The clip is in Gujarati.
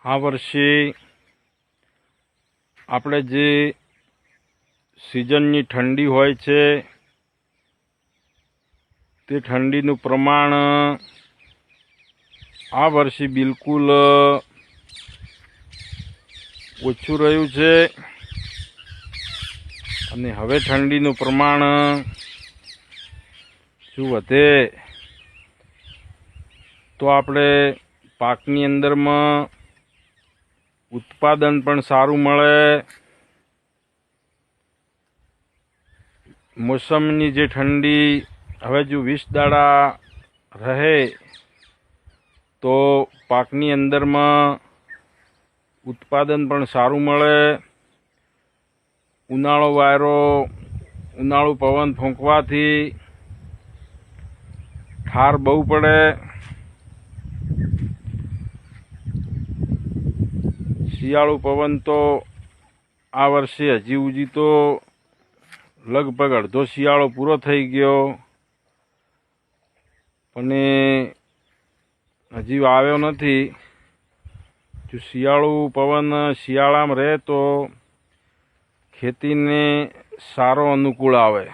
આ વર્ષે આપણે જે સિઝનની ઠંડી હોય છે તે ઠંડીનું પ્રમાણ આ વર્ષે બિલકુલ ઓછું રહ્યું છે અને હવે ઠંડીનું પ્રમાણ જો વધે તો આપણે પાકની અંદરમાં ઉત્પાદન પણ સારું મળે। મોસમની જે ઠંડી હવે જો 20 દાડા રહે તો પાકની અંદરમાં ઉત્પાદન પણ સારું મળે। ઉનાળો વાયરો ઉનાળુ પવન ફૂંકવાથી ઠાર બહુ પડે। શિયાળુ પવન તો આ વર્ષે હજી સુધી તો લગભગ અડધો શિયાળો પૂરો થઈ ગયો પણ હજી આવ્યો નથી। જો શિયાળુ પવન શિયાળામાં રહે તો ખેતીને સારો અનુકૂળ આવે।